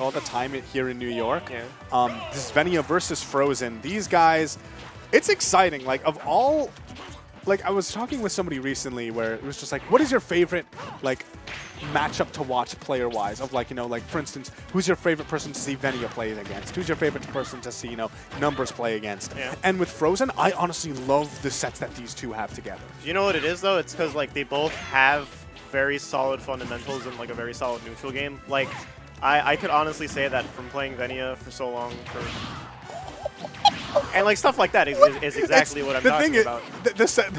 all the time here in New York. Yeah. This is Venia versus Frozen. These guys, it's exciting. Like, of all, like, I was talking with somebody recently where it was just like, what is your favorite, like, matchup to watch player-wise? Of, like, you know, like, for instance, who's your favorite person to see Venia play against? Who's your favorite person to see, you know, Numbers play against? Yeah. And with Frozen, I honestly love the sets that these two have together. You know what it is, though? It's because, like, they both have very solid fundamentals and, like, a very solid neutral game. Like, I could honestly say that from playing Venia for so long, and like stuff like that is exactly what I'm talking about. The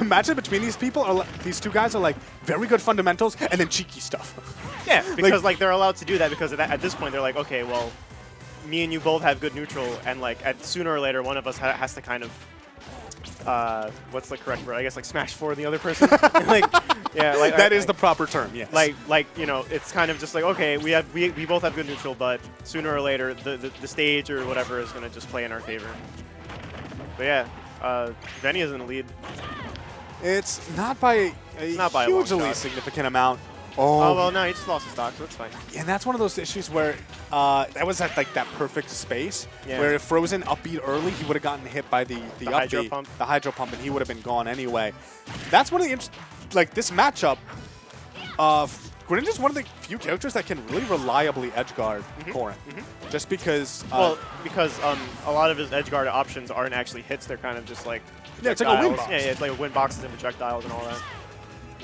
matchup between these people are these two guys are like very good fundamentals and then cheeky stuff. Yeah, because like they're allowed to do that because at this point they're like, okay, well, me and you both have good neutral, and like sooner or later one of us has to kind of what's the correct word? I guess like smash for the other person. Like, yeah, like that is the proper term. Yes. Like you know, it's kind of just like, okay, we both have good neutral, but sooner or later the stage or whatever is gonna just play in our favor. But yeah, Venia's in the lead. It's not by a hugely significant amount. Oh, well, no, he just lost his stock, so it's fine. And that's one of those issues where that was at like that perfect space where if Frozen upbeat early, he would have gotten hit by the hydro pump. The hydro pump, and he would have been gone anyway. That's one of the like this matchup. Greninja's one of the few characters that can really reliably edgeguard Corrin. Just because... well, because a lot of his edgeguard options aren't actually hits, they're kind of just like... Yeah, it's like a win box. Yeah, it's like wind boxes and projectiles and all that.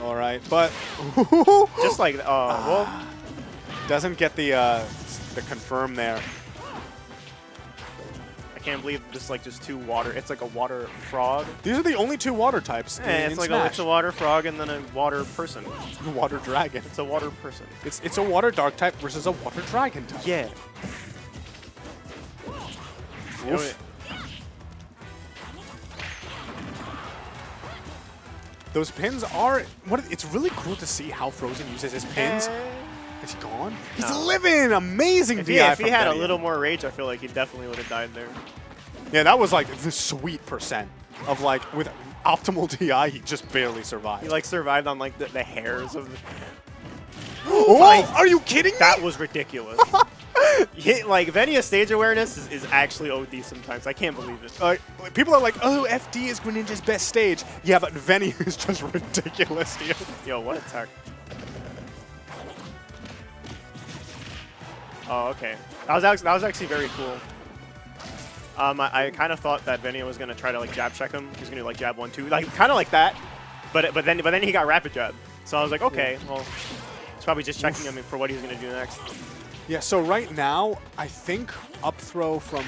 All right, but... just like... well... Doesn't get the confirm there. I can't believe this like just two water. It's like a water frog. These are the only two water types. Yeah, it's like it's a water frog and then a water person. Water dragon. It's a water person. It's a water dark type versus a water dragon type. Yeah. Those pins are it's really cool to see how Frozen uses his pins. Is he gone? He's living! Amazing if VI if he had a little more rage, I feel like he definitely would have died there. Yeah, that was like the sweet percent of like with optimal DI, he just barely survived. He like survived on like the hairs of the... Oh, are you kidding me? That was ridiculous. Like, Venia's stage awareness is actually OD sometimes. I can't believe it. People are like, oh, FD is Greninja's best stage. Yeah, but Venia is just ridiculous here. Yo, what attack? Oh, okay. That was actually very cool. I kind of thought that Venia was gonna try to like jab check him. He was gonna like jab 1-2, like kind of like that. But then he got rapid jab. So I was like, okay, well, he's probably just checking him for what he's gonna do next. Yeah. So right now, I think up throw from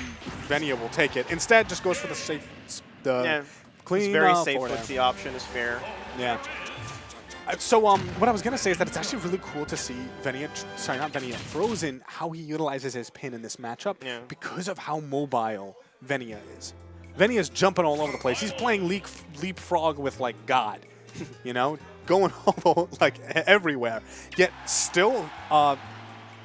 Venia will take it. Instead, just goes for the safe, clean. It's very safe footsie option is fair. Yeah. So what I was gonna say is that it's actually really cool to see Frozen, how he utilizes his pin in this matchup because of how mobile Venia is. Venia's jumping all over the place. He's playing leapfrog with like God, you know, going all like everywhere. Yet still,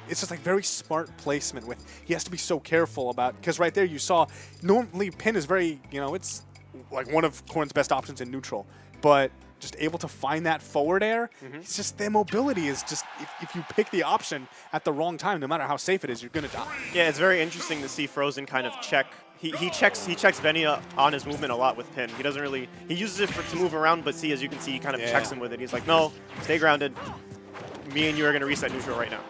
it's just like very smart placement. He has to be so careful about, because right there you saw normally pin is very, you know, it's like one of Corrin's best options in neutral, but just able to find that forward air. It's just their mobility is just, if you pick the option at the wrong time, no matter how safe it is, you're gonna die. Yeah, it's very interesting to see Frozen kind of check. He checks Venia on his movement a lot with pin. He doesn't really, he uses it to move around, but see, as you can see, he kind of checks him with it. He's like, no, stay grounded. Me and you are gonna reset neutral right now.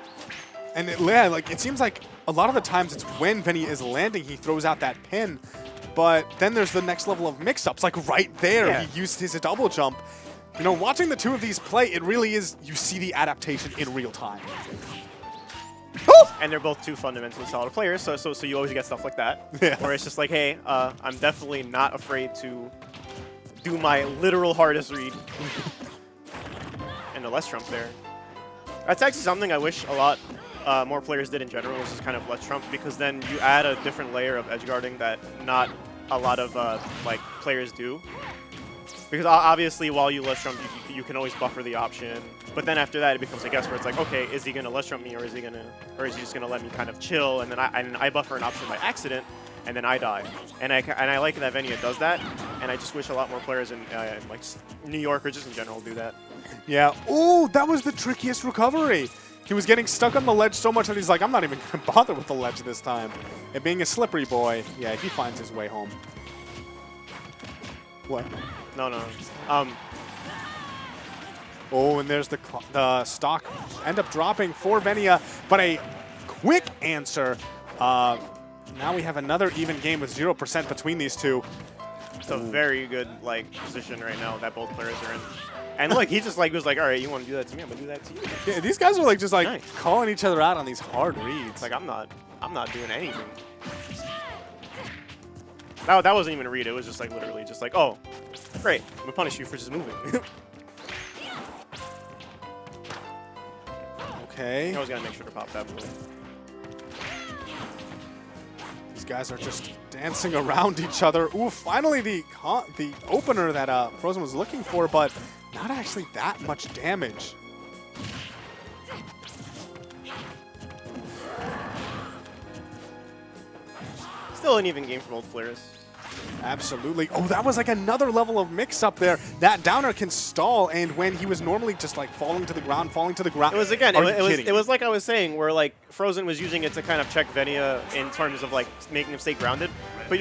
And it seems like a lot of the times it's when Venia is landing, he throws out that pin. But then there's the next level of mix-ups, like right there, he used his double jump. You know, watching the two of these play, it really is, you see the adaptation in real time. And they're both two fundamentally solid players, so you always get stuff like that. Where it's just like, hey, I'm definitely not afraid to do my literal hardest read. And the less trump there. That's actually something I wish a lot more players did in general, is just kind of less trump, because then you add a different layer of edge guarding that not a lot of like players do. Because obviously, while you less trump, you can always buffer the option. But then after that, it becomes a guess where it's like, okay, is he gonna less trump me, or is he just gonna let me kind of chill, and then I buffer an option by accident, and then I die. And I like that Venia does that, and I just wish a lot more players in like New York or just in general do that. Yeah. Ooh, that was the trickiest recovery. He was getting stuck on the ledge so much that he's like, I'm not even going to bother with the ledge this time. And being a slippery boy, yeah, he finds his way home. What? No. Oh, and there's the stock end up dropping for Venia, but a quick answer. Now we have another even game with 0% between these two. It's a very good position right now that both players are in. And look, he just was like, all right, you want to do that to me, I'm gonna do that to you. Yeah, these guys are just nice. calling each other out on these hard reads. Like I'm not doing anything. That wasn't even a read. It was just literally just oh, great, I'm gonna punish you for just moving. Okay. I was gonna make sure to pop that blue. These guys are just dancing around each other. Ooh, finally the opener that Frozen was looking for, but not actually that much damage. Still an even game for both players. Absolutely. Oh, that was another level of mix-up there. That downer can stall, and when he was normally just falling to the ground. It was again. It was like I was saying, where Frozen was using it to kind of check Venia in terms of making him stay grounded. But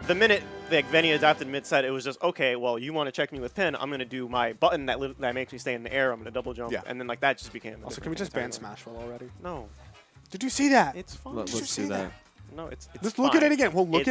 the minute Venia adapted mid-set, it was just okay. Well, you want to check me with pin? I'm gonna do my button that makes me stay in the air. I'm gonna double jump, and then that just became. Also, can we just ban Smashville already? No. Did you see that? It's fun. Let's do that. No, it's Let's look at it again. We'll look at.